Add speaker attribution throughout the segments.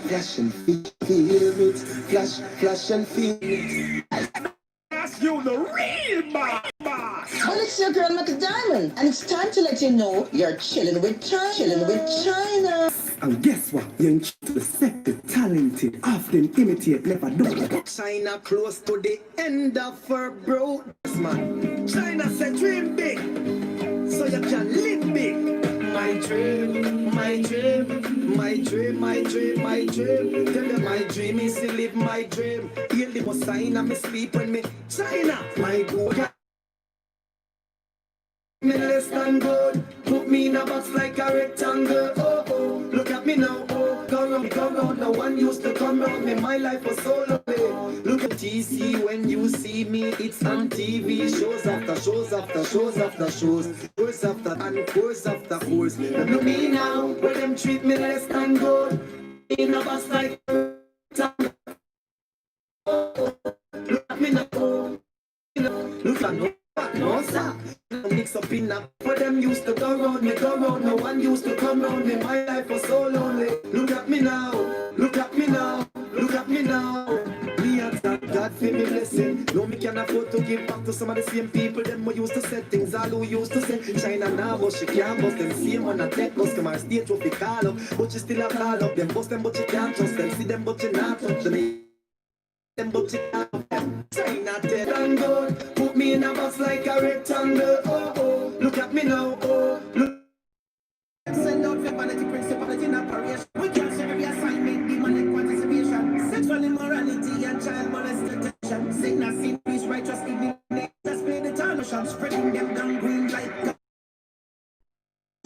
Speaker 1: flash and feel it, flash and feel it.
Speaker 2: Ask you the real boss.
Speaker 3: Well, it's your girl Mac Diamond, and it's time to let you know you're chilling with China.
Speaker 1: And guess what? You're in the sector, talented, often imitate, never do. China close to the end of her bro. Man, China said dream big, so you can live big. My dream, my dream, my dream, my dream, my dream. Tell you my dream is to live my dream. Heal the most sign of me sleep when me China, my goal. Me less than good. Put me in a box like a rectangle. Oh oh, look at me now. Oh, come round. No one used to come round me. My life was so lovely. Look at TC when you see me. It's on TV. Shows after shows after shows after shows. Course after and course after course. Look at me now. Where them treat me less than good. In a box like a rectangle. Oh, look at me now. Look at me. No, sir. Mix up in that. For them used to go round me, go round. No one used to come round me. My life was so lonely. Look at me now. Look at me now. Look at me now. Me and thank God for me blessing. No, me can afford to give back to some of the same people. Them who used to say things all who used to say. China now, but she can't bust them. Same one at tech bust them. Our state trophy call up. But she still a call up. Them bust them, but she can't trust them. See them, but she not touch them. Them but you have them. China dead and good. Put me in a box like a rectangle. Oh oh, look at me now. Oh look. Send out for vanity principality in operation. We can't share every assignment. Demonic participation, sexual immorality and child molestation. Sickness, sin, peace, righteous, indignation. Just pay the tarnation, spreading them down green like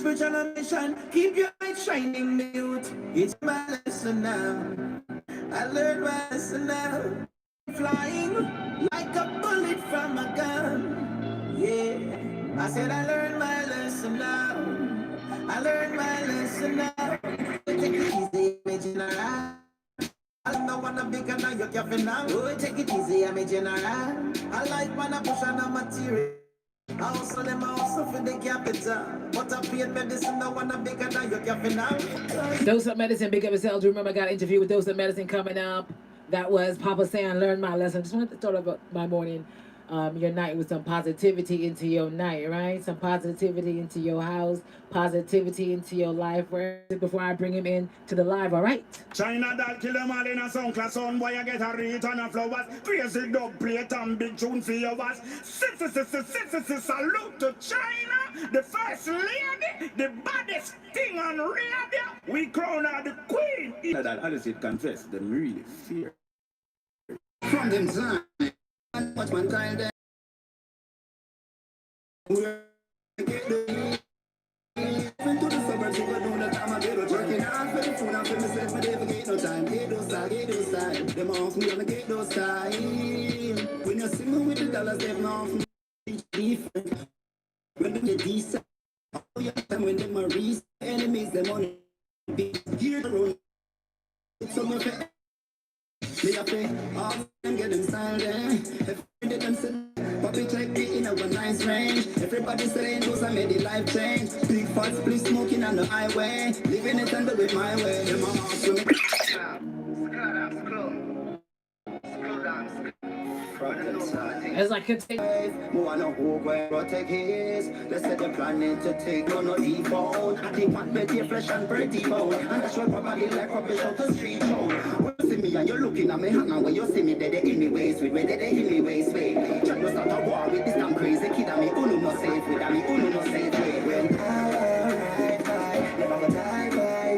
Speaker 1: spiritual mission. Keep your light shining, mute. It's my lesson now. I learned my lesson now. Flying like a bullet from a gun. Yeah, I said I learned my lesson now. I learned my lesson now. Take it easy, I'm a general. I don't wanna be now you're careful now. Oh, take it easy, I'm a general. I like when I push on a material. I also them also for the capital. But I paid medicine, I wanna be now you're careful now.
Speaker 4: Doza Medicine, big up yourself. Do you remember I got an interview with Doza Medicine coming up? That was Papa saying, learn my lesson. Just wanted to start about my morning, your night with some positivity into your night, right? Some positivity into your house, positivity into your life. Before I bring him in to the live, all right?
Speaker 2: China that kill them all in a sound class on. Boy, I get a rate on a flowers. Crazy dub plate and big tune for your was. Salute to China, the first lady, the baddest thing on radio. We crown her the queen.
Speaker 1: That honestly confess, them really fear. From them time, much mankind there. We're to the suburbs, you know that I'm a little working hard for the food and for myself, but they forget no time. Get those side. Them off me on the get those side. When you see me with the dollars, they've off me different. When they get decent, oh yeah, time when them are reason enemies, them on be here around. So my friend. Me a pay, all them get them silent. Every day them say, puppy check the in a nice range. Everybody saying those I made the life change. Big fat split smoking on the highway. Living it and do it my way. Them a awesome.
Speaker 4: As I continue.
Speaker 1: Wanna hold where protect his. Let's set the planet to take no default. I think what bet your flesh and pretty bone. And that's why probably like rubbish out the street show. See me and you're looking at me hand and when you see me they anyways with me they anyways way. Just start a war with this damn crazy kid and me unu no safe with me unu no safe way. When I never gonna die by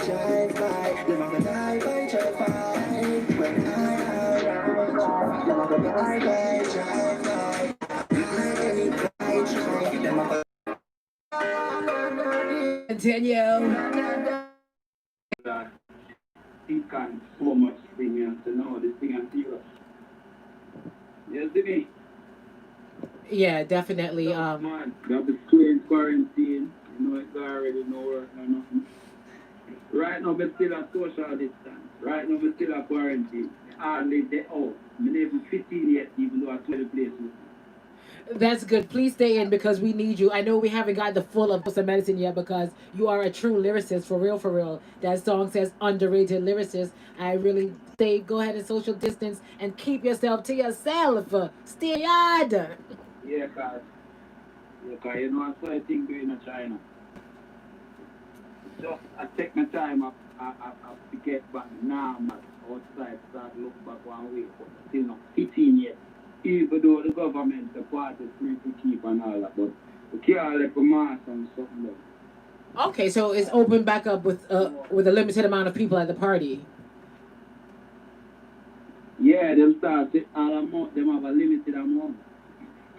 Speaker 1: drive by never gonna die by drive by. When I never gonna die by drive by.
Speaker 4: Continue.
Speaker 5: He can't so much thing and say, no, this thing is serious. Yes, Jimmy?
Speaker 4: Yeah, definitely.
Speaker 5: Man, we have the school in quarantine. You know, it's already no work, no nothing. Right now, we're still at social distance. Right now, we're still at quarantine. Hardly day out. I'm not even 15 yet, even though I told the place with me.
Speaker 4: That's good. Please stay in because we need you. I know we haven't got the full of Dosa Medicine yet because you are a true lyricist, for real, for real. That song says underrated lyricist. I really say go ahead and social distance and keep yourself to yourself. Stay yard.
Speaker 5: Yeah, you know, I saw a thing doing in China. Just I take my time to get back now, man. Outside, start look back one way, but still not 15 yet. Even though the government, the party is free to keep and all that, but we can't let a mass and something like.
Speaker 4: Okay, so it's open back up with a limited amount of people at the party.
Speaker 5: Yeah, them start all amount, them have a limited amount.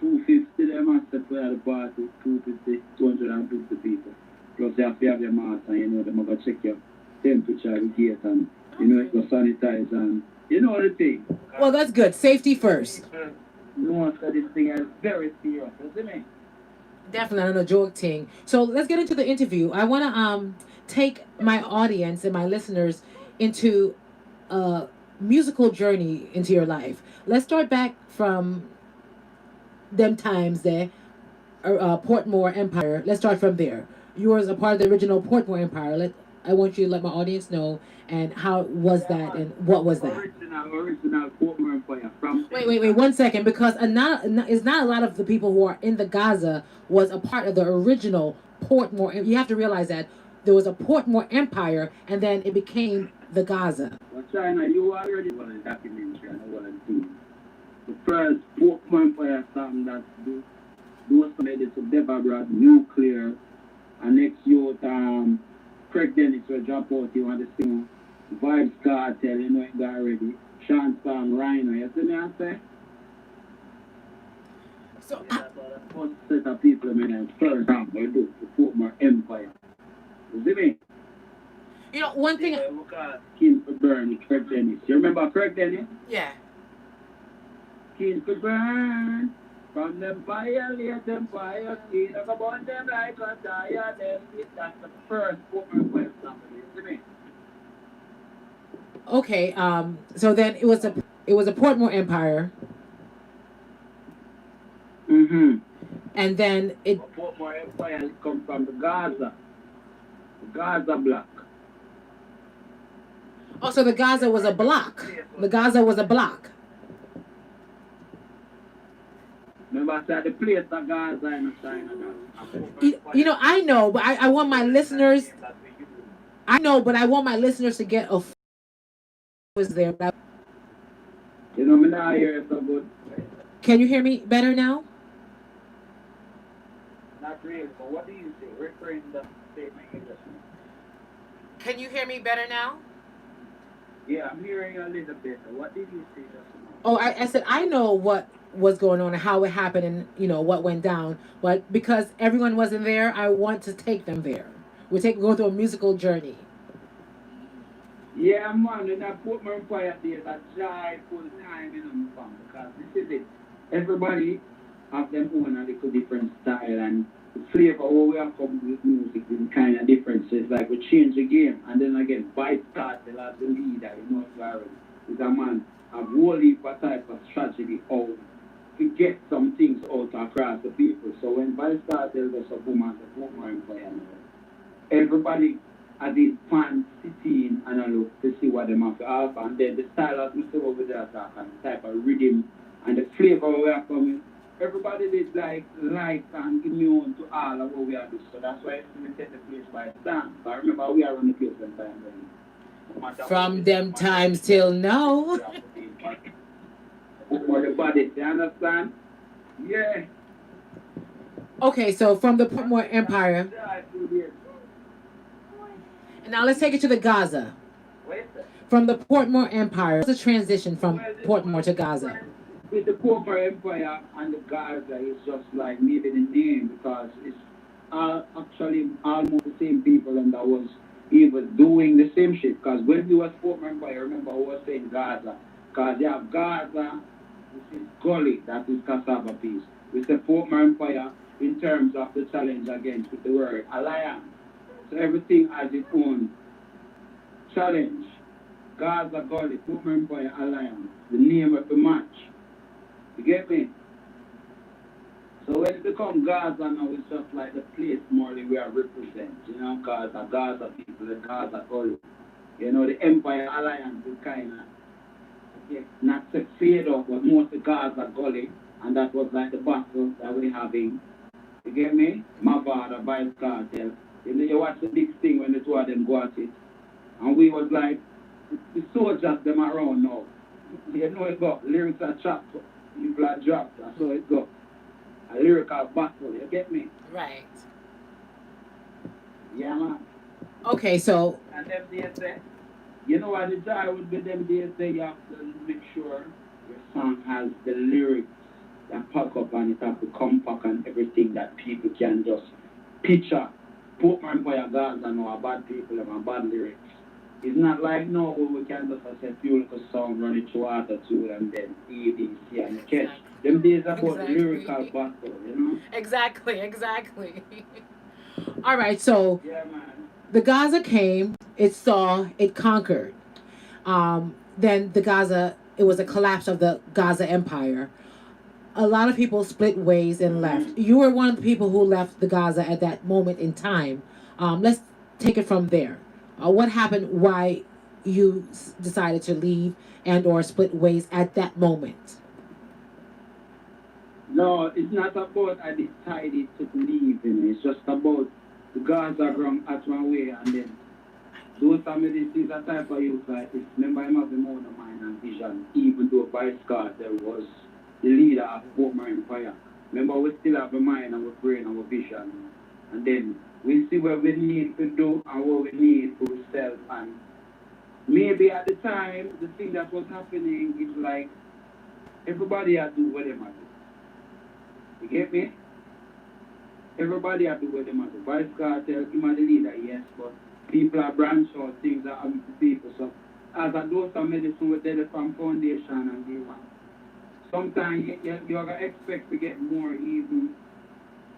Speaker 5: 250 them have to play at the party, 250, 250 people. Plus they have to have your mask and you know them have to check your temperature at the gate and you know it go sanitize and you know the thing.
Speaker 4: Well, that's good. Safety first.
Speaker 5: No one said this thing is very serious, you see me?
Speaker 4: Definitely not a joke thing. So let's get into the interview. I want to take my audience and my listeners into a musical journey into your life. Let's start back from them times there, Portmore Empire. Let's start from there. You was a part of the original Portmore Empire. I want you to let my audience know and how was that and what was that.
Speaker 5: Original Portmore Empire from.
Speaker 4: Wait, 1 second, because it's not a lot of the people who are in the Gaza was a part of the original Portmore. You have to realize that there was a Portmore Empire, and then it became the Gaza.
Speaker 5: Well, China, you already want a documentary and what I'm doing. The first Portmore Empire song that those made it to Deborah Nuclear, and next year Craig Dennis will drop out. You want to sing Vibes Cartel, you know it got already. Sean Song Rhino, you see me I say?
Speaker 4: So
Speaker 5: yeah, the first set of people first song they do the Portmore Empire. You see me?
Speaker 4: you know one thing.
Speaker 5: Look at King for Burn, Craig Dennis. You remember Craig Dennis?
Speaker 4: Yeah.
Speaker 5: King for Burn. From them fire, let them fire, skin up upon them like a tire, them that's the first Portmore Empire song. You see me?
Speaker 4: Okay. So then it was a Portmore Empire.
Speaker 5: Mm-hmm.
Speaker 4: And then it.
Speaker 5: Portmore Empire come from the Gaza block.
Speaker 4: Oh, so the Gaza was a block. The Gaza was a block.
Speaker 5: Remember I said the place of Gaza in China.
Speaker 4: You know, I know, but I want my listeners. I know, but I want my listeners to get a. Was there?
Speaker 5: You know, me now hear it so good.
Speaker 4: Can you hear me better now?
Speaker 5: Not really, but what do you say? Referring the statement you just made.
Speaker 4: Can you hear me better now?
Speaker 5: Yeah, I'm hearing you a little bit. What did you say just now?
Speaker 4: Oh, I said I know what was going on and how it happened and you know what went down, but because everyone wasn't there, I want to take them there. Go through a musical journey.
Speaker 5: Yeah, man, and I put my empire there, that joyful time in fam, because this is it. Everybody have them own a little different style and the flavor where we have come with music is kind of different. So it's like we change the game and then again Vice Cartel as the leader, you know, is a man a whole heap of type of strategy out to get some things out across the people. So when Vice Cartel does a boom and the Portmore Empire, everybody as these fans sitting and I look to see what them have to offer and then the style of Mr. over there talk and the type of rhythm and the flavor we are coming. Everybody did like and immune to all of what we are doing. So that's why we take the place by stand. But remember we are on the place when time when
Speaker 4: from them times till now.
Speaker 5: For the body, you understand? Yeah.
Speaker 4: Okay, so from the Portmore Empire. And now let's take it to the Gaza. From the Portmore Empire, what's the transition from Portmore to Gaza?
Speaker 5: With the Portmore Empire and the Gaza, it's just like maybe the name because it's actually almost the same people and that was even doing the same shit. Because when we was Portmore Empire, remember I was saying Gaza. Because you have Gaza, which is Gully, that is cassava piece. With the Portmore Empire in terms of the challenge against with the word alliance. So everything has its own challenge. Gaza, Gully, Portmore Empire, Alliance. The name of the match. You get me? So when it become Gaza now, it's just like the place more we are represent, because the Gaza people, the Gaza all, the Empire Alliance is kind of, not to fade off, but mostly Gaza Gully, and that was like the battle that we're having. You get me? Mavada, Vice Cartel. You watch the big thing when the two of them go at it. And we was like, the soldiers them around now. It got lyrics are chopped, people are dropped, that's how it got. A lyrical battle, you get me?
Speaker 4: Right.
Speaker 5: Yeah, man.
Speaker 4: Okay, so
Speaker 5: And them days say, what the joy would be them days say, you have to make sure your song has the lyrics that pack up and it have to compact and everything that people can just picture. Put man for your Gaza and our bad people and bad lyrics. It's not like no where we can just say few little song run it through attitude and then ABC and catch. Them days about lyrical battle,
Speaker 4: Exactly. All right, so
Speaker 5: Yeah, man.
Speaker 4: the Gaza came, it saw, it conquered. Then it was a collapse of the Gaza Empire. A lot of people split ways and left. You were one of the people who left the Gaza at that moment in time. Let's take it from there. What happened? Why you decided to leave and or split ways at that moment?
Speaker 5: No, it's not about I decided to leave, It's just about the Gaza ground at one way and then those families is a type of youth like this. Remember him have the more mind and vision, even though Vice Carter was the leader of former empire. Remember we still have a mind and our brain and our vision. And then we see what we need to do and what we need for ourselves. And maybe at the time the thing that was happening is like everybody had to do what they must do. You get me? Everybody had to do what they must do. Vice Cartel, him are the leader, yes, but people are branch out things that happen to people. So as a dose of medicine with the from foundation and day one. Sometimes you're gonna expect to get more even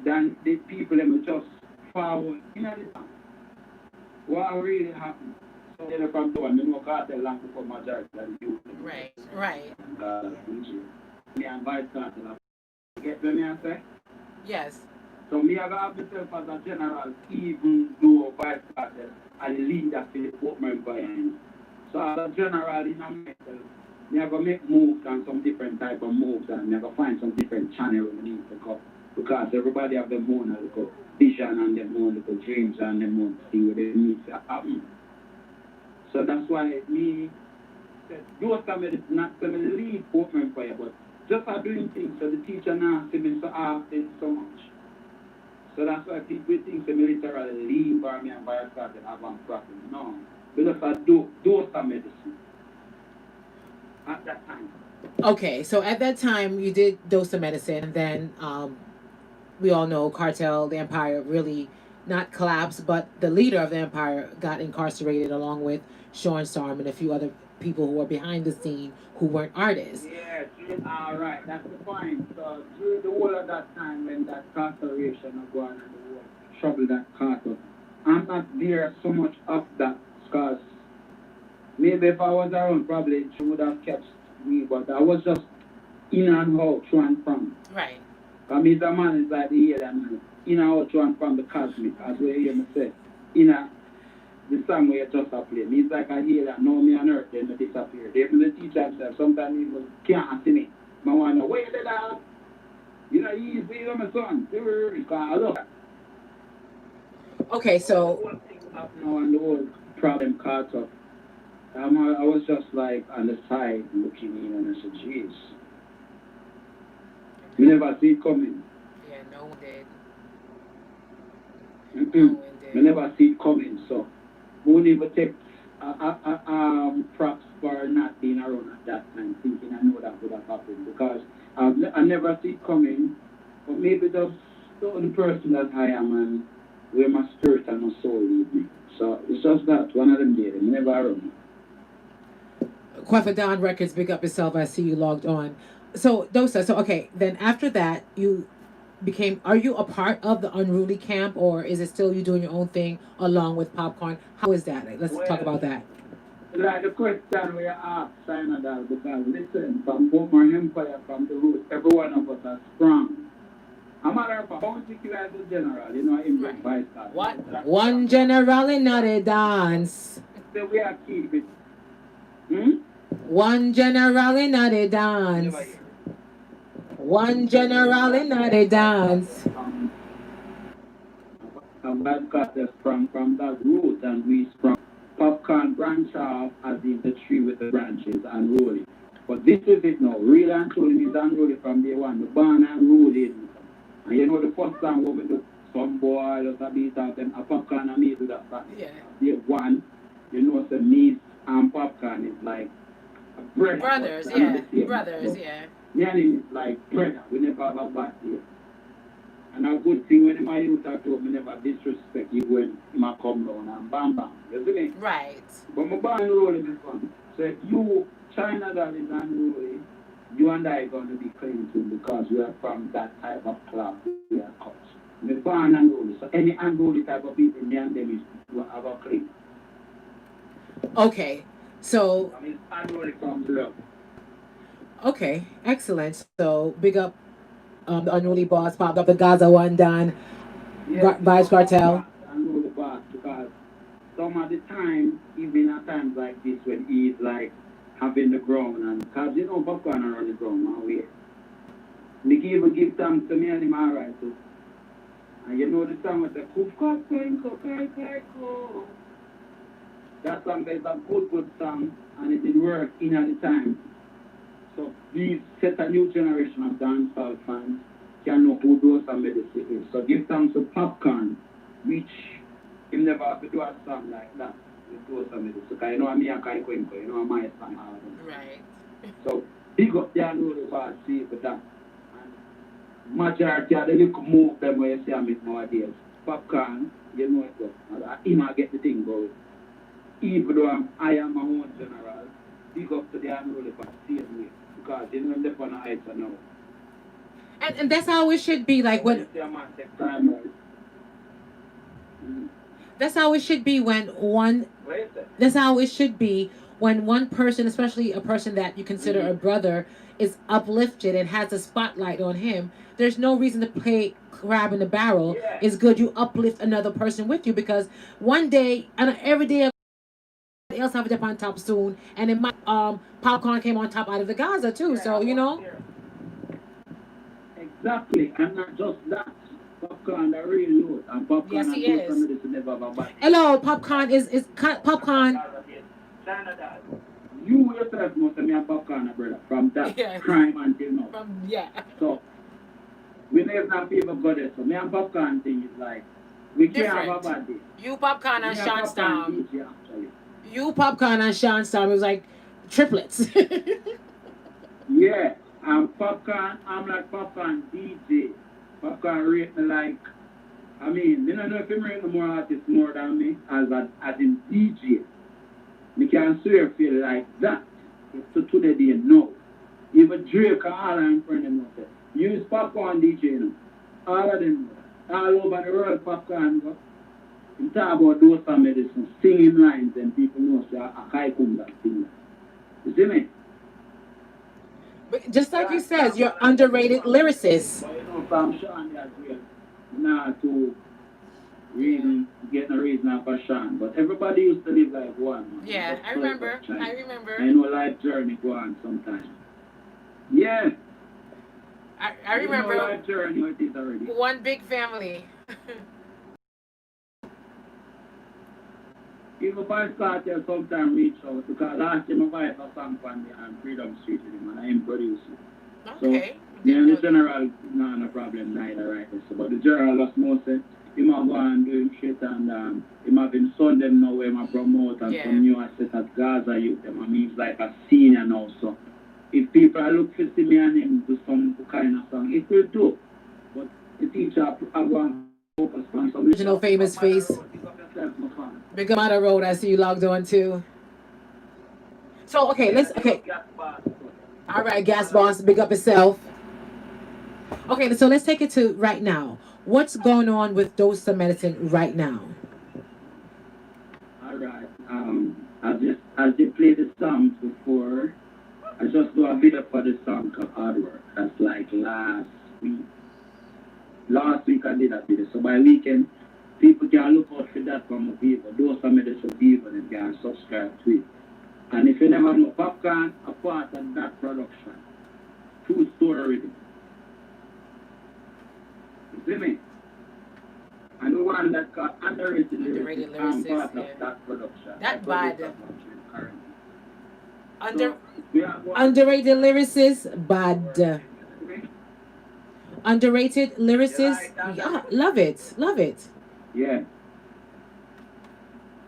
Speaker 5: than the people that will just forward. You know this? What really happened? So they're from the one, cartel long before majority of the youth.
Speaker 4: Right.
Speaker 5: Me and Vice Cartel. Get what I say?
Speaker 4: Yes.
Speaker 5: So me I have myself as a general, even though Vice Cartel and the leader for the Portman Bayern. So as a general in myself, me I go make moves and some different type of moves and me I go find some different channel we need to go. Because everybody have their own little vision and their own little dreams and their own see what they need to happen. So that's why me said, those time it's not to leave Portman Fire, but just are doing things so the teacher now see me so often so much. So that's why people think the military leave army and Vice Cartel have one problem. No. Because I do those are medicine. At that time.
Speaker 4: Okay, so at that time you did dose of medicine, and then we all know cartel, the empire really not collapsed, but the leader of the empire got incarcerated along with Sean Storm and a few other people who were behind the scene who weren't artists.
Speaker 5: Yeah, all right, that's the point. So through the whole of that time when that incarceration was going on and the whole trouble that caught up, I'm not there so much of that because maybe if I was around, probably she would have kept me, but I was just in and out, to and from.
Speaker 4: Right.
Speaker 5: Because me, the man is like the alien, in and out, to and from the cosmic, as we hear me say. The song where you just a play. Me's like a alien, now me on earth, then I disappear. Even the teacher himself, sometimes people can't see me. I want to know, where did that? Easy, my son. Because I look.
Speaker 4: Okay, so.
Speaker 5: One thing happened now and the whole problem caught up. I was just like on the side looking in and I said, jeez. You never see it coming.
Speaker 4: Yeah, no one did.
Speaker 5: No one did. You never see it coming, so we won't even take props for not being around at that time, thinking I know that would have happened because I never see it coming, but maybe just the person that I am and where my spirit and my soul lead me. So it's just that, one of them days, I'm never around.
Speaker 4: Quafa Don Records, big up yourself. I see you logged on. So Doza, okay, then after that you are you a part of the Unruly camp, or is it still you doing your own thing along with Popcorn? How is that? Let's talk about that.
Speaker 5: Like the question we asked Sinadal, because listen, from former empire, from the root, every one of us are sprung I'm a bounty killer as a general, you know, in the vice card.
Speaker 4: What? One general in the dance.
Speaker 5: So we are keeping. Hmm?
Speaker 4: One general in the dance. One general in the dance.
Speaker 5: Vice card is from that root, and we sprung popcorn branch off as in the tree with the branches and rolling. But this is it now. Real and truly is unruly from day one. The barn and rolling. And you know the first time what we do, some boy just a beat out them a popcorn and me do that.
Speaker 4: Yeah.
Speaker 5: Day one, you know the meat and popcorn is like a bread.
Speaker 4: Brothers, yeah. Brothers, yeah.
Speaker 5: Yeah, it's like bread. We never have a bad day. And a good thing when my youth are told me never disrespect you when you come down and bam bam. You see me?
Speaker 4: Right.
Speaker 5: But my barn rolling this one. So if you China that is unruly, you and I are going to be clean too because we are from that type of club. We are cut. We're born unruly. So any unruly type of people, me and them is will have a clean.
Speaker 4: Okay. So.
Speaker 5: I mean, unruly comes love.
Speaker 4: Okay. Excellent. So big up the Unruly boss, popped up the Gaza one done.
Speaker 5: Yes,
Speaker 4: Vice Cartel.
Speaker 5: Unruly boss because some of the time, even at times like this when he's like having the ground and because you know popcorn around the ground man we give thanks to me and him alright too. And you know the song with the that song is a good song and it did work in at the time. So these set a new generation of dancehall fans can know who Doza Medicine is. So give thanks to Popcorn, which him never have to do a song like that. So you know me and Kai Kwenko, you know my song.
Speaker 4: Right.
Speaker 5: So big up the Unruly boss, see for that. And majority of the little move them where you see them nowadays. Popcorn, you know it goes. He might get the thing going. Even though I am my own general, big up to the Unruly boss, see it way. Because you know they're on the heights now.
Speaker 4: And that's how it should be. Like when. That's how it should be when one. That's how it should be when one person, especially a person that you consider a brother, is uplifted and has a spotlight on him. There's no reason to play crab in the barrel.
Speaker 5: Yeah.
Speaker 4: It's good you uplift another person with you because one day and every day else have it up on top soon, and it might popcorn came on top out of the Gaza too. So you know.
Speaker 5: Exactly, and not just that. Popcorn, the real load, and popcorn.
Speaker 4: Yes, he
Speaker 5: and
Speaker 4: is.
Speaker 5: never have a bad.
Speaker 4: Hello, popcorn is popcorn.
Speaker 5: You yourself know me and popcorn, brother, from that crime until now.
Speaker 4: Yeah.
Speaker 5: So we never have people go there. So me and popcorn thing is like we can't have a bad day.
Speaker 4: You popcorn and Sean Storm.
Speaker 5: DJ, actually.
Speaker 4: You popcorn and Sean Storm was like triplets.
Speaker 5: Yeah, and popcorn. I'm like popcorn DJ. Popcorn rate me like. I mean, I don't know if him rate more artists more than me as in DJ. Me can swear feel like that. It's to today they know. Even Drake and all I'm friend them know. Use popcorn DJ, you know. All of them know. All over the world popcorn go. You talk about Doza Medicine, singing lines and people know so I can't come that thing. You see me?
Speaker 4: But just like you said, you're underrated lyricist.
Speaker 5: But you know from Sean as well. Nah to reason getting a reason for Sean. But everybody used to live like one. Man.
Speaker 4: Yeah,
Speaker 5: Just
Speaker 4: I remember.
Speaker 5: I know life journey go on sometimes. Yeah.
Speaker 4: I remember.
Speaker 5: You know life journey what it is already.
Speaker 4: One big family.
Speaker 5: Even Vice Cartel sometimes reach out because last time I vibe a song for me and Freedom Street with him and I am producing.
Speaker 4: Okay.
Speaker 5: So, yeah, the general, no problem neither right now. So, but the general just know say he might go and do him shit and he might been son them now where he promote and some new asset at Gaza youth them and he's like a senior now. So if people look for see me and him do some kind of song, it will do. But the teacher I want to focus on some
Speaker 4: Original famous face. Big up on the road, I see you logged on too. So okay, all right, Gas Boss, big up yourself. Okay, so let's take it to right now. What's going on with Doza Medicine right now?
Speaker 5: All right. As they play the songs before, I just do a video for the song called Hard Work. That's like last week. Last week I did that video. So by weekend, people can look out for that from the people. Those are the people that can subscribe to it. And if you never know, Popcorn a part of that production. True story. You see me? And the one that got underrated
Speaker 4: Underrated
Speaker 5: lyricist,
Speaker 4: lyricist,
Speaker 5: part
Speaker 4: yeah.
Speaker 5: of that production.
Speaker 4: That
Speaker 5: produce
Speaker 4: bad.
Speaker 5: that production currently.
Speaker 4: Under,
Speaker 5: So, we have one-
Speaker 4: underrated lyricist, bad. Underrated lyricist, yeah, love it, love it.
Speaker 5: Yeah.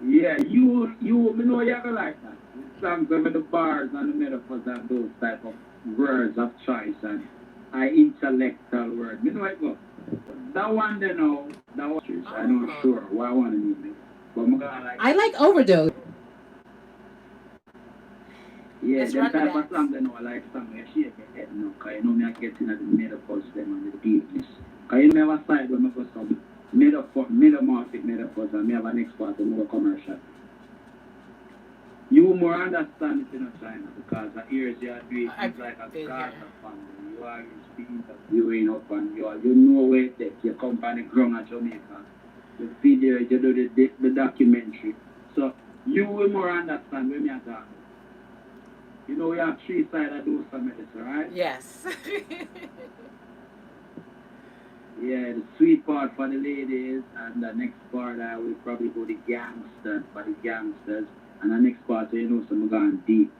Speaker 5: Yeah, you me know you're gonna like that. Songs with the bars and the metaphors and those type of words of choice and intellectual words. Me know it go. That one they know, that one I'm not sure what I wanna name it. But I'm gonna like
Speaker 4: I like Overdose.
Speaker 5: yeah,
Speaker 4: Let's
Speaker 5: them
Speaker 4: run with
Speaker 5: type
Speaker 4: that.
Speaker 5: of song they know I like song where she get head now, cause you know me I get into the metaphors them and the deepness. Cause you know me have a side where me go some metamorphic metaphors and me have an expert to more commercial. You more understand it in China because the ears you are doing things like a Gaza family. You are interviewing up and you know where it takes. You come from the ground at Jamaica. The video, you do the documentary. So you will more understand when you are talking. You know we have three sides of those medicine, right?
Speaker 4: Yes.
Speaker 5: Yeah, the sweet part for the ladies and the next part I will probably go the gangster for the gangsters. And the next part, you know, some going deep.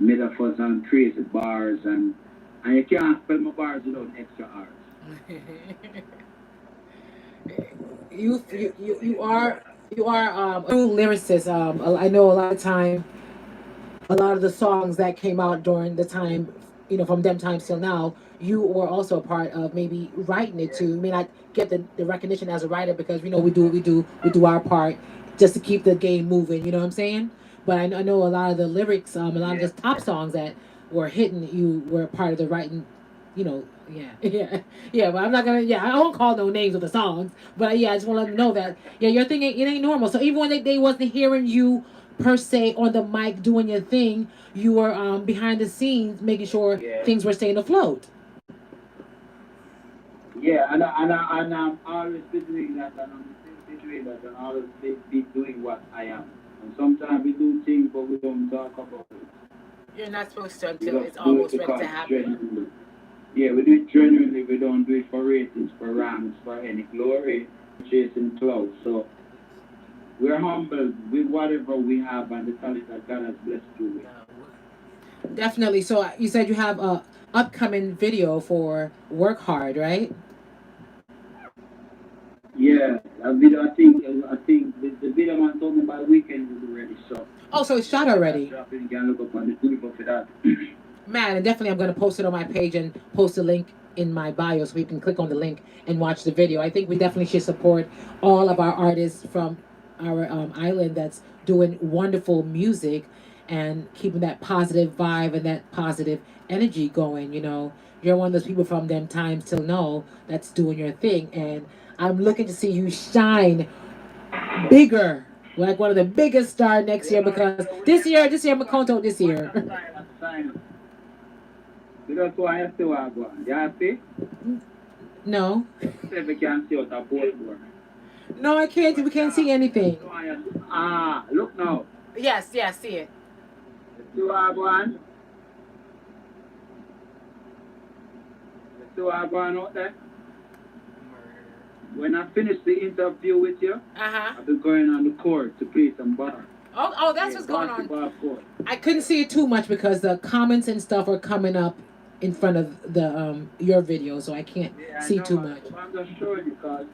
Speaker 5: Metaphors and crazy bars and you can't spell my bars without extra R's.
Speaker 4: You are a true lyricist. I know a lot of time, a lot of the songs that came out during the time, from them times till now, you were also a part of maybe writing it too. You may not get the recognition as a writer because we do what we do our part just to keep the game moving. You know what I'm saying? But I know a lot of the lyrics, a lot of the top songs that were hitting, you were part of the writing. Yeah, yeah. But I'm not gonna. Yeah, I won't call no names of the songs. But yeah, I just want to let them know that your thing ain't normal. So even when they wasn't hearing you per se on the mic doing your thing, you were behind the scenes making sure things were staying afloat.
Speaker 5: Yeah, and I'm always been doing that and I'm still doing that and always be doing what I am. And sometimes we do things but we don't talk about it.
Speaker 4: You're not supposed to
Speaker 5: We
Speaker 4: until
Speaker 5: just
Speaker 4: it's
Speaker 5: do it
Speaker 4: almost ready
Speaker 5: because
Speaker 4: to
Speaker 5: it's
Speaker 4: happen.
Speaker 5: genuinely. Yeah, we do it genuinely. We don't do it for ratings, for ranks, for any glory, chasing clouds. So we're humbled with whatever we have and the talent that God has blessed you with.
Speaker 4: Definitely. So you said you have a upcoming video for Work Hard, right?
Speaker 5: Yeah, a video. I think the video man told me by weekend will be ready. So
Speaker 4: Oh, so it's shot already.
Speaker 5: you can look up on the Twitter for that.
Speaker 4: Man, and definitely I'm going to post it on my page and post a link in my bio so you can click on the link and watch the video. I think we definitely should support all of our artists from our island that's doing wonderful music and keeping that positive vibe and that positive energy going. You're one of those people from them times till now that's doing your thing, and I'm looking to see you shine bigger, like one of the biggest stars next year, because this year Makonto this year.
Speaker 5: Because why I still are going. You see?
Speaker 4: No.
Speaker 5: If you can see what a board.
Speaker 4: No, I can't. We can't see anything.
Speaker 5: Look now.
Speaker 4: Yes, see it.
Speaker 5: You are going. You are going out there. When I finish the interview with you, I'll be going on the court to play some bar.
Speaker 4: Oh, that's what's going on. I couldn't see it too much because the comments and stuff are coming up in front of the your video, so I can't see too much.
Speaker 5: I'm just showing you because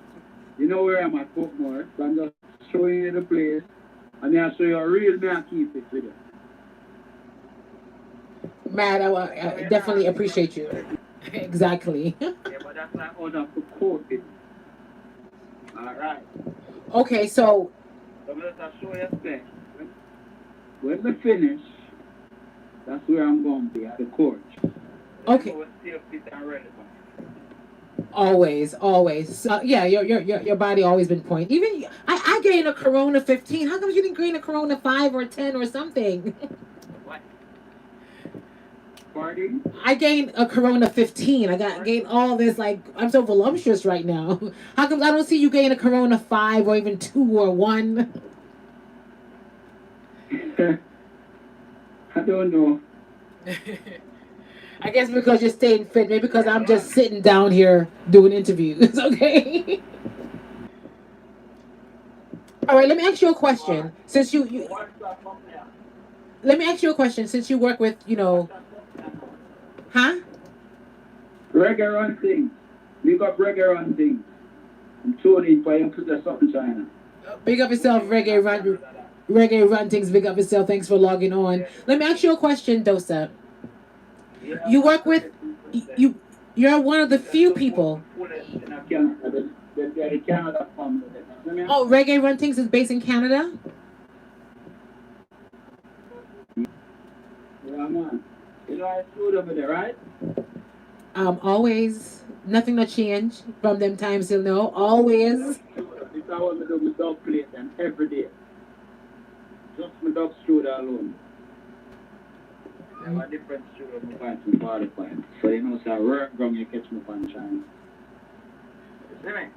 Speaker 5: you know where I'm at Portmore, so I'm just showing you the place. And then I'll show you a real man keep it video.
Speaker 4: Matt, I definitely appreciate you. Exactly.
Speaker 5: Yeah, but that's not enough to quote it. Alright.
Speaker 4: Okay, so
Speaker 5: I'm going to show you a thing. When we finish, that's where I'm going to be, at the court.
Speaker 4: Okay. Always. Yeah, your body always been point. Even I gained a Corona 15. How come you didn't gain a Corona 5 or 10 or something?
Speaker 5: What? Party?
Speaker 4: I gained a Corona 15. Gained all this, like, I'm so voluptuous right now. How come I don't see you gain a Corona 5 or even 2 or 1?
Speaker 5: I don't know.
Speaker 4: I guess because you're staying fit, maybe because I'm just sitting down here doing interviews, okay? All right, let me ask you a question. Let me ask you a question. Since you work with, huh?
Speaker 5: Reggae run things. Big up reggae run things. I'm tuning for him to the sunshine.
Speaker 4: Big up yourself, reggae run things. Big up yourself. Thanks for logging on. Let me ask you a question, Dosa. You work with you. You're one of the few people. Oh, reggae run things is based in Canada.
Speaker 5: Yeah, man. You know I food over there, right?
Speaker 4: Always nothing to change from them times till now. Always.
Speaker 5: This is how I do my dog plate and every day. Just my dog strudel alone. I have a different strudel my pants and body pants. So you know, so I work wrong, you catch me on chance. You see me?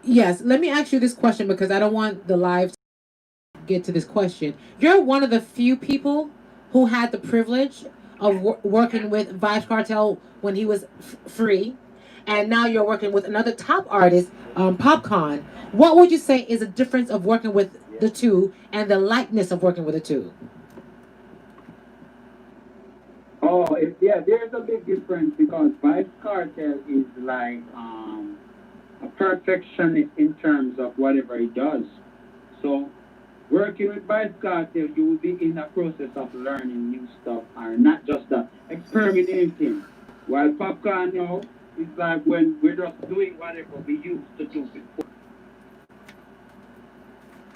Speaker 4: Yes. Let me ask you this question because I don't want the live to get to this question. You're one of the few people who had the privilege of working with Vibes Cartel when he was free, and now you're working with another top artist, Popcorn. What would you say is the difference of working with the two and the likeness of working with the two?
Speaker 5: Oh, yeah, there's a big difference because Vibes Cartel is like a perfectionist in terms of whatever he does. So working with Vibes Cartel, you will be in the process of learning new stuff and not just that, experimenting. While Popcorn now is like when we're just doing whatever we used to do before.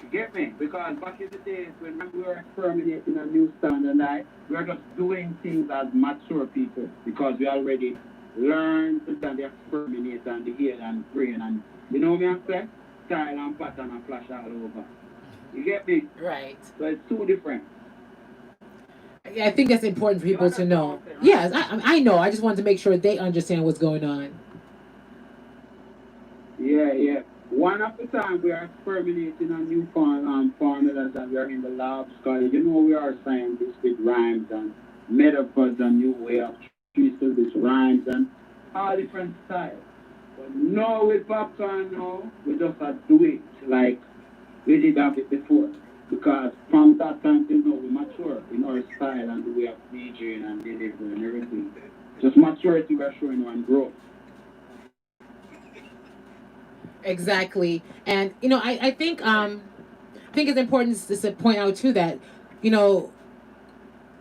Speaker 5: You get me? Because back in the days when we were experimenting a new sound and we were just doing things as mature people because we already learned to stand the experiment and the head and brain and you know what I'm saying? Style and pattern and flash all over. You get me?
Speaker 4: Right.
Speaker 5: So it's two different.
Speaker 4: I think that's important for people to know. Yes, I know. I just wanted to make sure they understand what's going on.
Speaker 5: Yeah, yeah. One of the time we are experimenting on new formulas and we are in the labs because you know we are scientists with rhymes and metaphors and new way of treating these rhymes and all different styles. But now with Popcorn now, we just have to do it like we did have it before. Because from that time till now we mature in our style and the way of DJing and delivering and everything. Just maturity we're showing one growth.
Speaker 4: Exactly. And I think it's important to point out too that, you know,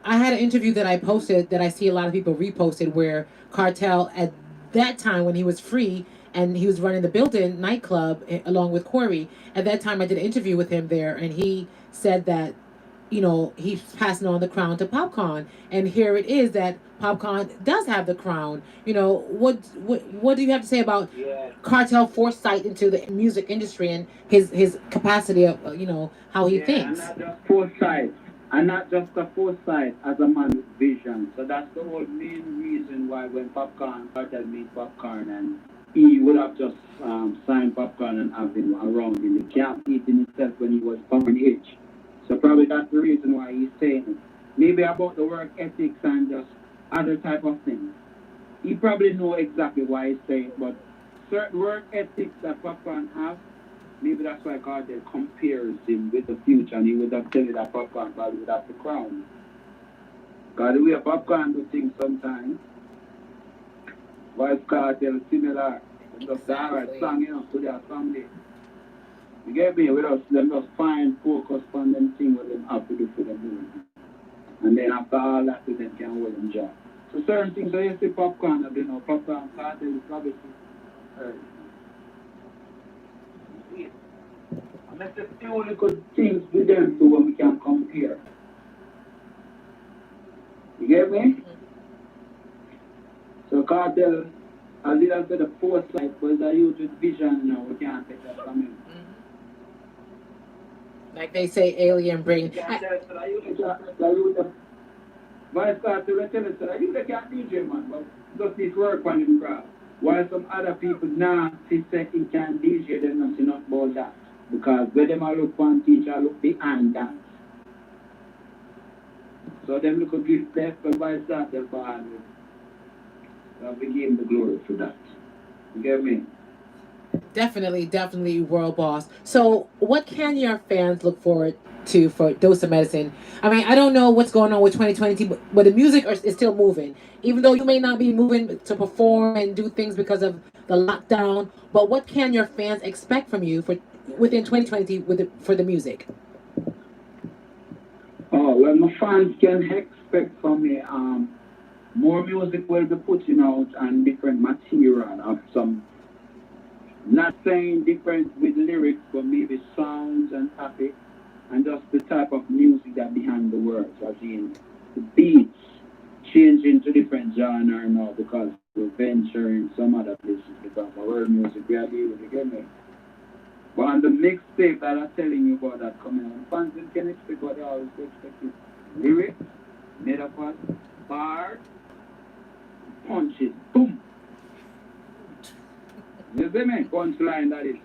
Speaker 4: I had an interview that I posted that I see a lot of people reposted where Cartel at that time when he was free and he was running the built-in nightclub along with Corey. At that time, I did an interview with him there, and he said that he's passing on the crown to Popcorn, and here it is that Popcorn does have the crown. What do you have to say about
Speaker 5: Yeah.
Speaker 4: Cartel foresight into the music industry and his capacity of how he
Speaker 5: Yeah, and
Speaker 4: thinks?
Speaker 5: not just foresight. And not just a foresight as a man with vision. So that's the whole main reason why when Popcorn started made Popcorn and he would have just signed Popcorn and have him around in the camp eating himself when he was coming age. So probably that's the reason why he's saying it. Maybe about the work ethics and just other type of things. He probably know exactly why he's saying it, but certain work ethics that Popcorn have, maybe that's why Carter compares him with the future and he would have tell you that Popcorn probably would have the crown. Because the way Popcorn do things sometimes, Vice Cartel similar. Just alright song, to their someday. You get me? Them just find focus on them things what them have to do for them doing. And then after all that, them can hold them job. So certain things, so you see Popcorn, Popcorn Cartel is obviously and that's the few little things with them too when we can compare. You get me?
Speaker 4: Mm-hmm.
Speaker 5: So Cartel, as it has said, the foresight, but the youth with vision now, we can't take that from him.
Speaker 4: Mm-hmm. Like they say, alien brain.
Speaker 5: But Vice started to tell us that you can't DJ, man, but just need to work on him craft. While some other people now see say he can DJ, they not see not about that. Because when them a look one teacher, look behind that. So them look a bit left and Vice started behind it. So we give him the glory for that. You get me?
Speaker 4: Definitely, world boss. So, what can your fans look forward to for Dosa Medicine? I mean, I don't know what's going on with 2020, but the music is still moving. Even though you may not be moving to perform and do things because of the lockdown, but what can your fans expect from you for within 2020 for the music?
Speaker 5: Oh, well, my fans can expect from me more music will be putting out and different material of some, not saying different with lyrics, but maybe sounds and topics and just the type of music that behind the words, as in the beats changing to different genre now because we're venturing some other places because our world music we are able to get me. But on the mixtape that I'm telling you about that coming on, fans can expect what they always expect is lyrics, metaphors, bars, punches, boom. You see me? Punchline that is.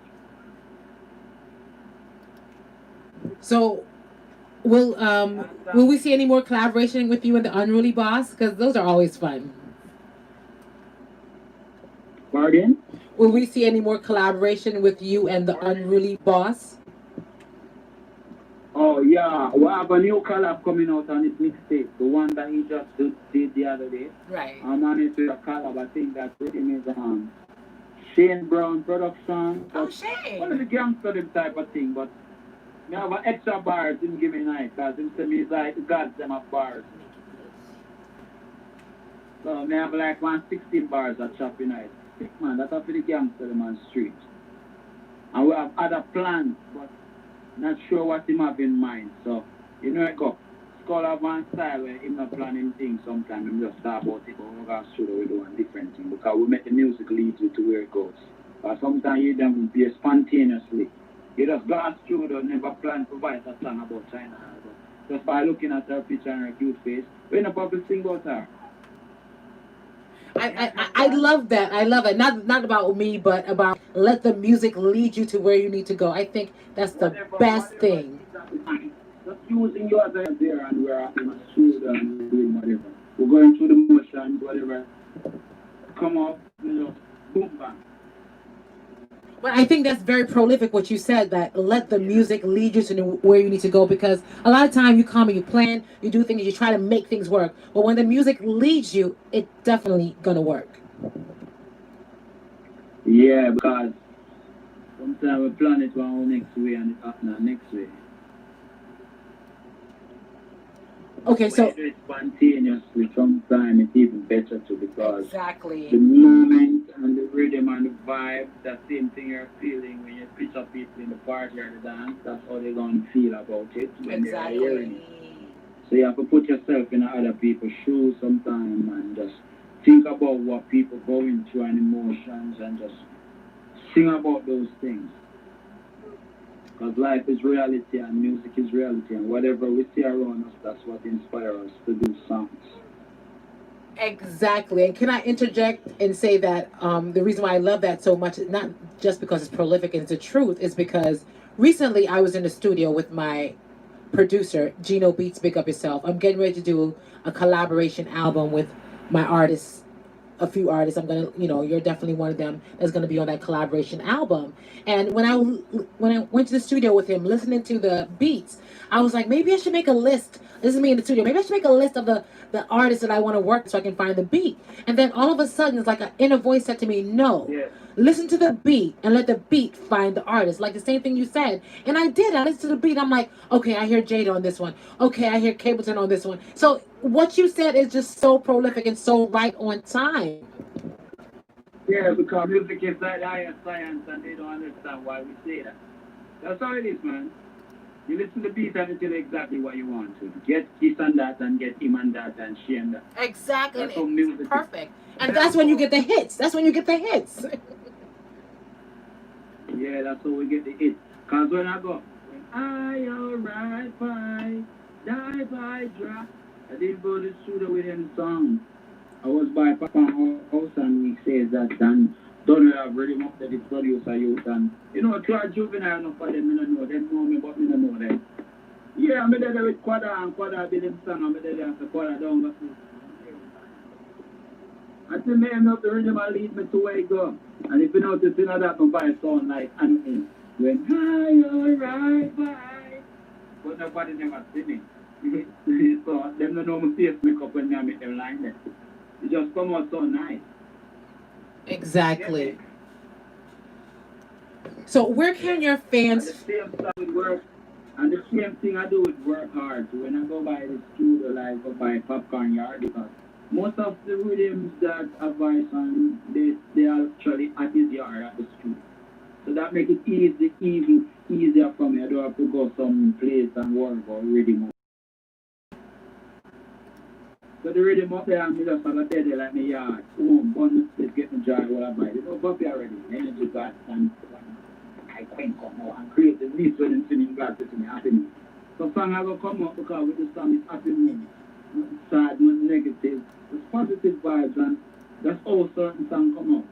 Speaker 4: So, will we see any more collaboration with you and the Unruly Boss? Because those are always fun.
Speaker 5: Pardon?
Speaker 4: Will we see any more collaboration with you and the Unruly Boss?
Speaker 5: Oh yeah, we have a new collab coming out on his mixtape, the one that he just did the other day.
Speaker 4: Right.
Speaker 5: I'm on it with a collab. I think that's pretty is Shane Brown production.
Speaker 4: Oh, Shane.
Speaker 5: One of the gangster type of thing, but me have an extra bars him give me night, because him say me is like the gods them of bars. So me have like 116 bars at Choppy Night. Man, that's for the gangster them on the street. And we have other plans, but not sure what him have in mind. So, you know it go. Skull have one style where him not planning things sometimes. Him just talk about it, but we go studio we do a different thing. Because we make the music lead you to where it goes. But sometimes you them be spontaneously. You just go to studio, never plan to write a song about China. Just by looking at her picture and her cute face, we don't probably sing about her.
Speaker 4: I love that. I love it. Not about me, but about let the music lead you to where you need to go. I think that's the best thing.
Speaker 5: Just using you as there and we're in a studio and we're doing whatever. We're going through the motions, whatever. Come up, boom bang.
Speaker 4: But I think that's very prolific what you said, that let the music lead you to where you need to go, because a lot of time you come and you plan, you do things, you try to make things work. But when the music leads you, it's definitely going to work.
Speaker 5: Yeah, because sometimes we plan it one next way and it happens next way.
Speaker 4: Okay, so
Speaker 5: when you do it spontaneously, sometimes it's even better too, because
Speaker 4: exactly
Speaker 5: the movement and the rhythm and the vibe, that same thing you're feeling when you pitch up people in the party or the dance, that's how they're going to feel about it when they're hearing it. So you have to put yourself in other people's shoes sometimes and just think about what people going through and emotions and just sing about those things. Because life is reality and music is reality, and whatever we see around us, that's what inspires us to do songs.
Speaker 4: Exactly. And can I interject and say that the reason why I love that so much, not just because it's prolific and it's the truth, is because recently I was in the studio with my producer, Gino Beats, Big Up Yourself. I'm getting ready to do a collaboration album with my artists, a few artists. I'm gonna, you're definitely one of them that's gonna be on that collaboration album. And when I went to the studio with him, listening to the beats, I was like, maybe I should make a list. This is me in the studio. Maybe I should make a list of the artists that I want to work with so I can find the beat. And then all of a sudden, it's like an inner voice said to me, no.
Speaker 5: Yeah.
Speaker 4: Listen to the beat and let the beat find the artist. Like the same thing you said. And I did. I listened to the beat. I'm like, okay, I hear Jada on this one. Okay, I hear Cableton on this one. So what you said is just so prolific and so right on time.
Speaker 5: Yeah, because music is like higher science and they don't understand why we say that. That's how it is, man. You listen to the beat and you tell exactly what you want to. Get this and that and get him and that and she and that.
Speaker 4: Exactly.
Speaker 5: That's how music
Speaker 4: perfect. And that's when you get the hits. That's when you get the hits.
Speaker 5: Yeah, that's how we get the hits. Because when I go, when I alright by, die by drop, I didn't go to the studio with any song. I was by Papa house and he says that and don't have really much that the producer youth and you know Claude Juvenile enough for them, I don't know. Them know me but me don't know them. Yeah, I'm there with Quada and Quada did them song, I'm there after Quada down but I think me end up the rhythm and lead me to where it go. And if you notice in that my sound like and when high alright bye. But nobody never see me. So them don't know my face makeup when I make them like that. It just come out so nice.
Speaker 4: Exactly. So where can your
Speaker 5: And
Speaker 4: fans?
Speaker 5: the same stuff with work. And the same thing I do with work hard. So when I go by the studio, like go by popcorn yard, because most of the rhythms that advice on they are actually at his yard at the studio. So that make it easier for me. I don't have to go some place and work or rhythm. So the rhythm up there and me just have a tell you like me yard. Boom, one let's get me jar what I buy. You know, buffy already. Energy got and I can't come out and create the least when I'm singing God to me happening. So song I will come up because with the song is happy mood. Not sad, not negative. It's positive vibes and that's how certain songs come out.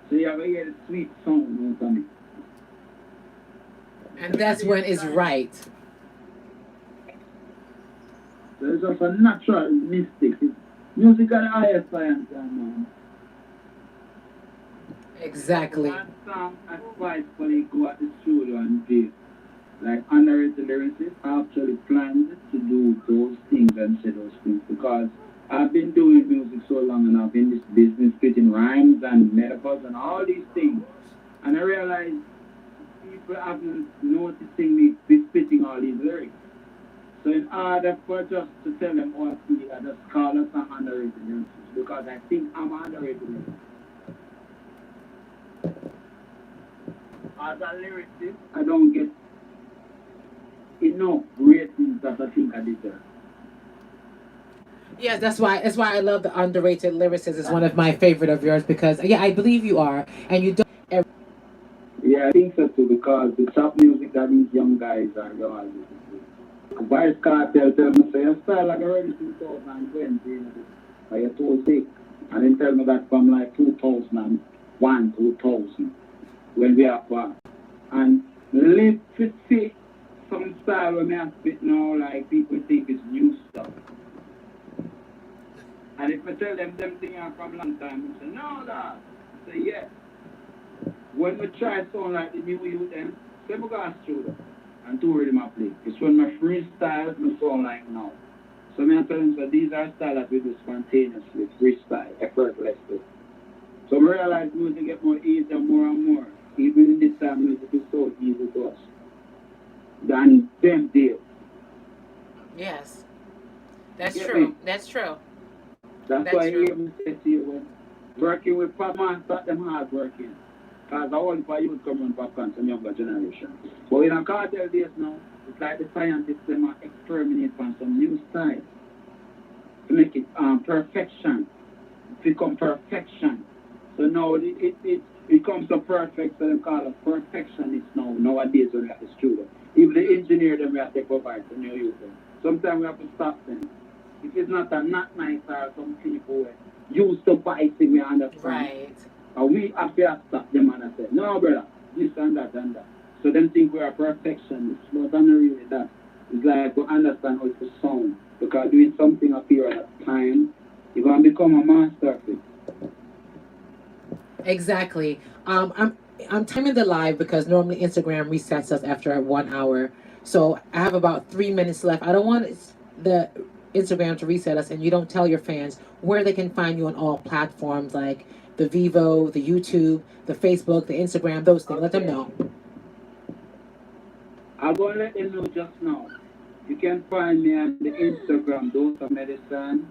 Speaker 5: So you have to hear the sweet sound, you know what I mean?
Speaker 4: And that's when it's right.
Speaker 5: So it's just a natural mystic. It's music at the highest science, man.
Speaker 4: Exactly.
Speaker 5: One song I spitefully go at the studio and do like underrated lyricists. I actually planned to do those things and say those things because I've been doing music so long and I've been in this business spitting rhymes and metaphors and all these things. And I realized people haven't noticing me be spitting all these lyrics. So in order for just to tell them what I feel, I just call us an underrated lyricist because I think I'm an underrated lyricist. As a lyricist, I don't get enough ratings that I think I deserve.
Speaker 4: Yes, that's why I love the underrated lyricist. It's one of my favorite of yours because yeah, I believe you are, and you don't.
Speaker 5: Yeah, I think so too because the top music that these young guys are going to Vice Cartel tell me, say, your style like already 2020, you know, but you're too sick. And then tell me that from like 2001, 2000, when we are far. And live to see some style when I spit now, like people think it's new stuff. And if I tell them things are from long time, they say, no, that. I say, yeah. When we try sound like the new youth, then, say, we got a studio. And two rhythm I play. It's when my freestyle, my sound like now. So I tell them, so these are styles that we do spontaneously, freestyle, effortlessly. So I realize music get more easier more and more. Even in this time, music is so easy to us. Than them deal.
Speaker 4: Yes, that's
Speaker 5: Get
Speaker 4: true.
Speaker 5: me?
Speaker 4: That's true.
Speaker 5: That's
Speaker 4: That's
Speaker 5: why I
Speaker 4: true.
Speaker 5: even say to you, when working with Pop Man, start them hard working. Because I want for you to come on popcorn some younger generation. But in a cartel days now, it's like the scientists them are experiment on some new style to make it perfection. Become perfection. So now it becomes so perfect, so they call it perfectionist now, nowadays when we have the studio. Even the engineer them we have to provide to new youth. Sometimes we have to stop them. If it's not a not nice or some people used to buy things we understand.
Speaker 4: Right.
Speaker 5: And we have to stop them and I say, no brother, this and that and that. So them think we are perfectionists, but I'm not really that. It's like we understand how to sound. Because doing something a period of time, you're gonna become a master of it.
Speaker 4: Exactly. I'm timing the live because normally Instagram resets us after 1 hour. So I have about 3 minutes left. I don't want the Instagram to reset us, and you don't tell your fans where they can find you on all platforms like the Vivo, the YouTube, the Facebook, the Instagram, those things. Let them
Speaker 5: Okay.
Speaker 4: know.
Speaker 5: I'm gonna let them know just now. You can find me on the Instagram, Doza Medicine.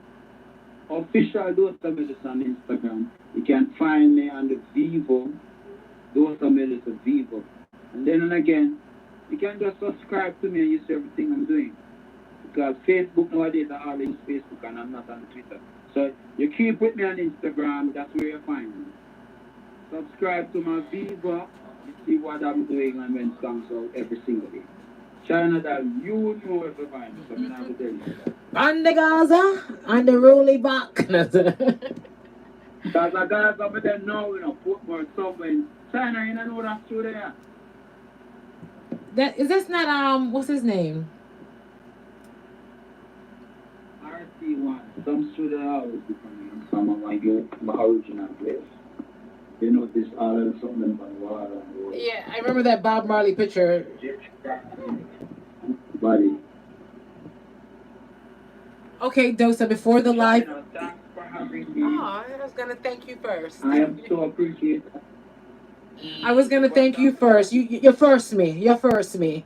Speaker 5: Official Doza Medicine Instagram. You can find me on the Vivo, Doza Medicine Vivo. And then again, you can just subscribe to me and you see everything I'm doing. Because Facebook nowadays I always use Facebook and I'm not on Twitter. So you keep with me on Instagram, that's where you find me. Subscribe to my Vivo, you see what I'm doing and when songs out every single day. China that you know where to find me, so I'm not going to tell you that.
Speaker 4: On the Gaza, on the Unruly back.
Speaker 5: Gaza, but then now, put more somewhere in China, you know that's true there.
Speaker 4: That is this not what's his name?
Speaker 5: RC1. Some studio always becoming from my original place. You know this all of something from water and water.
Speaker 4: Yeah, I remember that Bob Marley picture.
Speaker 5: Buddy.
Speaker 4: Okay, Dosa, before the live.
Speaker 5: Thanks for having me.
Speaker 4: Oh, I was gonna thank you first.
Speaker 5: I am so appreciative.
Speaker 4: I was gonna thank you first. You first me. You first me.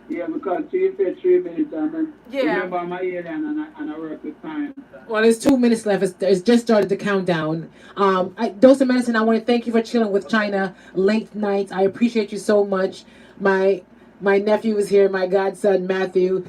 Speaker 5: Yeah, because she said 3 minutes, and
Speaker 4: Yeah.
Speaker 5: remember my alien and I work with time.
Speaker 4: Well, there's 2 minutes left. It's just started the countdown. Dose of Medicine, I want to thank you for chilling with China late nights. I appreciate you so much. My nephew is here. My godson Matthew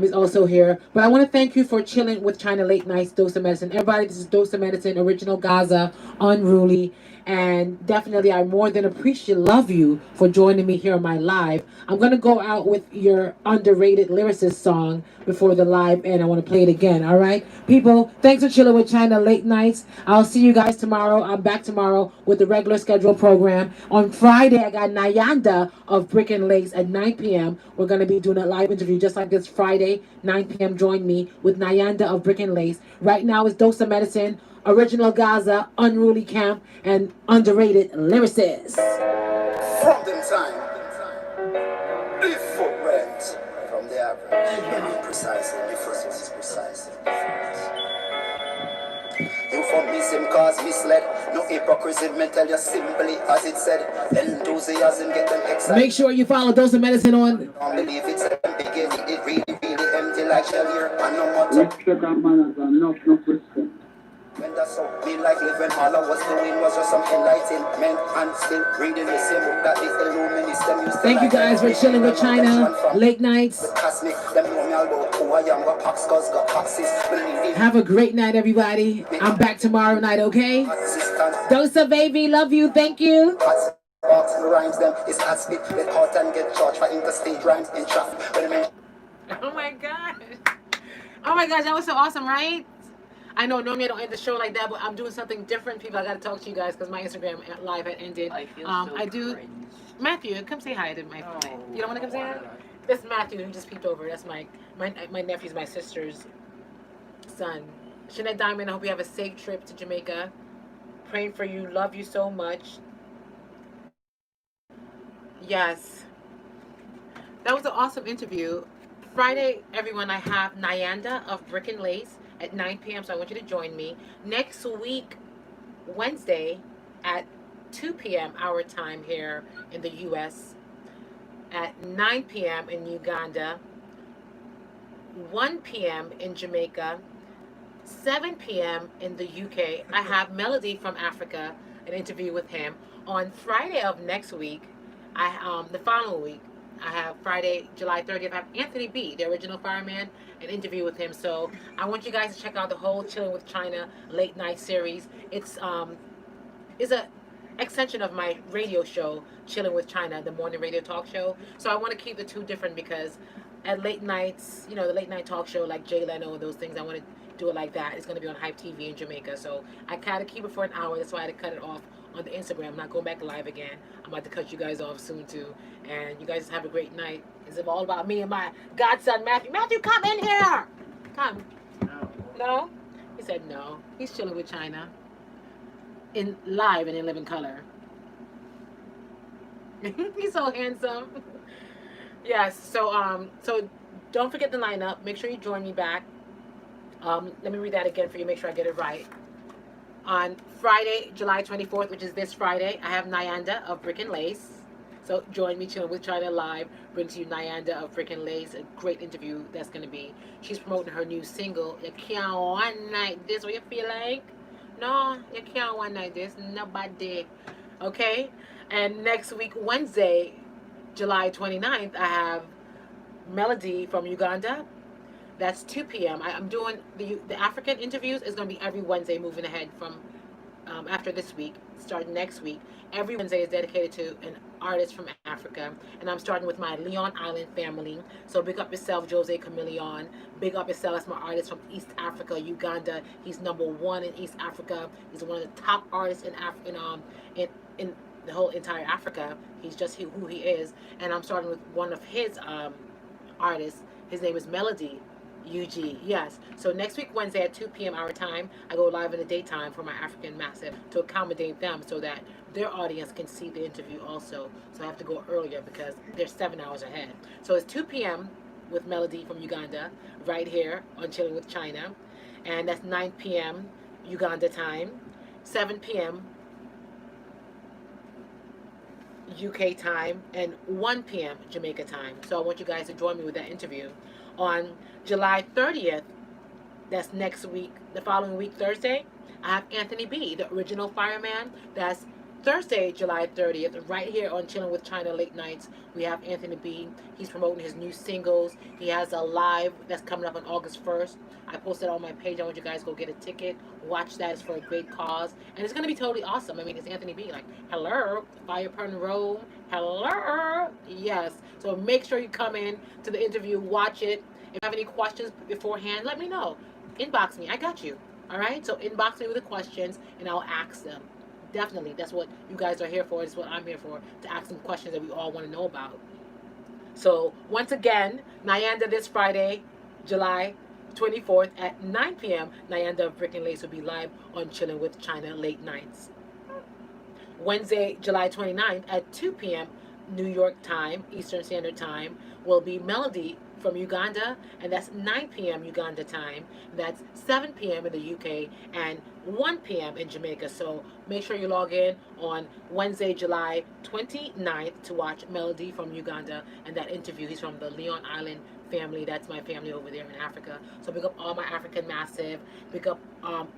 Speaker 4: is also here. But I want to thank you for chilling with China late nights. Dose of Medicine. Everybody, this is Dose of Medicine, original Gaza, Unruly. And definitely, I more than love you for joining me here on my live. I'm going to go out with your underrated lyricist song before the live, and I want to play it again, all right? People, thanks for chilling with China late nights. I'll see you guys tomorrow. I'm back tomorrow with the regular scheduled program. On Friday, I got Nayanda of Brick and Lace at 9 p.m. We're going to be doing a live interview just like this Friday, 9 p.m. Join me with Nayanda of Brick and Lace. Right now, it's Dose of Medicine, original Gaza, Unruly Camp, and underrated lyricist.
Speaker 6: From them time, different from the average. Precisely different. Euphemism cause misled. No hypocrisy, me tell you simply as it said. Enthusiasm get them excited.
Speaker 4: Make sure you follow Dose of Medicine on.
Speaker 6: Don't believe it's a beginning. It really empty like shell here. And no more
Speaker 5: Let's check out manners and no respect.
Speaker 6: when that's so me like living all I was doing was just some enlightenment and still reading the same book that the illuminists them used to
Speaker 4: Thank you
Speaker 6: like.
Speaker 4: guys for chilling with China late nights.
Speaker 6: Cosmic, them know me all about who I am, what Pax cause got Paxis.
Speaker 4: Have a great night, everybody. I'm back tomorrow night, okay? Dosa, baby, love you. Thank you.
Speaker 6: Rhymes them is hot spit, get caught and get charged for interstate rhymes in traffic.
Speaker 4: Oh my gosh. Oh my gosh, that was so awesome, right? I know normally I don't end the show like that, but I'm doing something different. People, I gotta talk to you guys because my Instagram live had ended.
Speaker 7: I feel so
Speaker 4: I do.
Speaker 7: cringe.
Speaker 4: Matthew, come say hi to my. You don't want to come say hi? This is Matthew who just peeped over. That's my nephew's my sister's son. Sinead Diamond, I hope you have a safe trip to Jamaica. Praying for you. Love you so much. Yes. That was an awesome interview. Friday, everyone, I have Nayanda of Brick and Lace at 9 p.m. So I want you to join me. Next week, Wednesday at 2 p.m. our time here in the U.S. At 9 p.m. in Uganda. 1 p.m. in Jamaica. 7 p.m. in the UK. I have Melody from Africa, an interview with him. On Friday of next week, the following week, I have Friday, July 30th, I have Anthony B., the original fireman, an interview with him. So I want you guys to check out the whole Chilling with China late night series. It's a extension of my radio show, Chilling with China, the morning radio talk show. So I want to keep the two different because at late nights, the late night talk show like Jay Leno and those things, I want to do it like that. It's going to be on Hype TV in Jamaica. So I kind of keep it for an hour. That's why I had to cut it off on the Instagram. I'm not going back live again. I'm about to cut you guys off soon too. And you guys just have a great night. It's all about me and my godson Matthew. Matthew, come in here. Come. No? He said no. He's chilling with China. In live and in living color. He's so handsome. Yes. So don't forget the lineup. Make sure you join me back. Let me read that again for you. Make sure I get it right. On Friday, July 24th, which is this Friday, I have Nayanda of Brick and Lace. So join me, Chilling with China Live. Brings you Nayanda of Brick and Lace. A great interview that's going to be. She's promoting her new single, You Can't One Night This. What you feel like? No, you can't one night this. Nobody. Okay? And next week, Wednesday, July 29th, I have Melody from Uganda. That's 2 p.m. I'm doing the African interviews is going to be every Wednesday moving ahead from after this week, starting next week. Every Wednesday is dedicated to an artist from Africa, and I'm starting with my Leon Island family. So big up yourself, Jose Chameleon. Big up yourself. That's my artist from East Africa, Uganda. He's #1 in East Africa. He's one of the top artists in the whole entire Africa. He's just who he is, and I'm starting with one of his artists. His name is Melody. UG, yes. So next week, Wednesday at 2 p.m. our time, I go live in the daytime for my African Massive to accommodate them so that their audience can see the interview also. So I have to go earlier because they're 7 hours ahead. So it's 2 p.m. with Melody from Uganda, right here on Chilling with China. And that's 9 p.m. Uganda time, 7 p.m. UK time, and 1 p.m. Jamaica time. So I want you guys to join me with that interview. On July 30th, that's next week, the following week, Thursday, I have Anthony B, the original fireman. That's Thursday, July 30th, right here on Chilling with China Late Nights. We have Anthony B. He's promoting his new singles. He has a live that's coming up on August 1st. I posted on my page. I want you guys to go get a ticket. Watch that. It's for a great cause. And it's going to be totally awesome. I mean, it's Anthony B. Like, hello, Fire Pun Road. Hello. Yes. So make sure you come in to the interview. Watch it. If you have any questions beforehand, let me know. Inbox me. I got you. All right? So inbox me with the questions, and I'll ask them. Definitely. That's what you guys are here for. That's what I'm here for, to ask some questions that we all want to know about. So, once again, Nyanda this Friday, July 24th at 9 p.m. Nyanda of Brick and Lace will be live on Chilling with China Late Nights. Wednesday, July 29th at 2 p.m. New York time, Eastern Standard Time, will be Melody from Uganda, and that's 9 p.m. Uganda time. That's 7 p.m. in the UK and 1 p.m. in Jamaica. So make sure you log in on Wednesday, July 29th to watch Melody from Uganda and that interview. He's from the Leon Island family. That's my family over there in Africa. So big up all my African Massive. Big up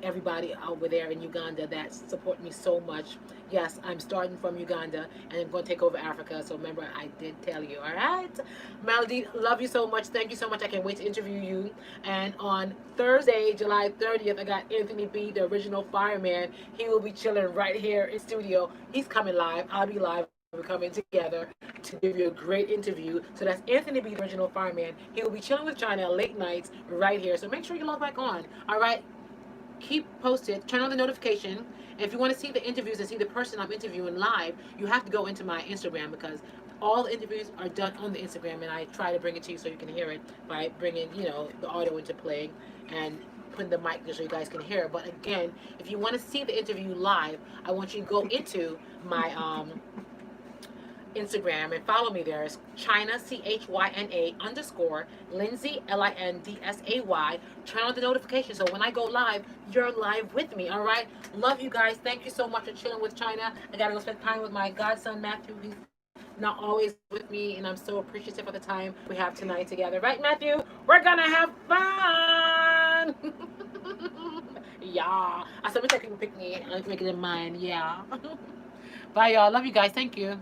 Speaker 4: everybody over there in Uganda that support me so much. Yes, I'm starting from Uganda and I'm going to take over Africa. So remember, I did tell you. All right, Melody, love you so much. Thank you so much. I can't wait to interview you. And on Thursday, July 30th, I got Anthony B, the original fireman. He will be chilling right here in studio. He's coming live. I'll be live. We're coming together to give you a great interview. So that's Anthony B, the original fireman. He will be chilling with China late nights right here. So make sure you log back on. All right. Keep posted. Turn on the notification. And if you want to see the interviews and see the person I'm interviewing live, you have to go into my Instagram because all the interviews are done on the Instagram, and I try to bring it to you so you can hear it by bringing, the audio into play and putting the mic there so you guys can hear it. But again, if you want to see the interview live, I want you to go into my Instagram and follow me there. It's China, CHYNA _ Lindsay, LINDSAY. Turn on the notification so when I go live, you're live with me. All right. Love you guys. Thank you so much for chilling with China. I gotta go spend time with my godson Matthew. He's not always with me, and I'm so appreciative of the time we have tonight together. Right, Matthew? We're gonna have fun. Yeah. I said, we take a picnic. I'm making it mine. Yeah. Bye, y'all. Love you guys. Thank you.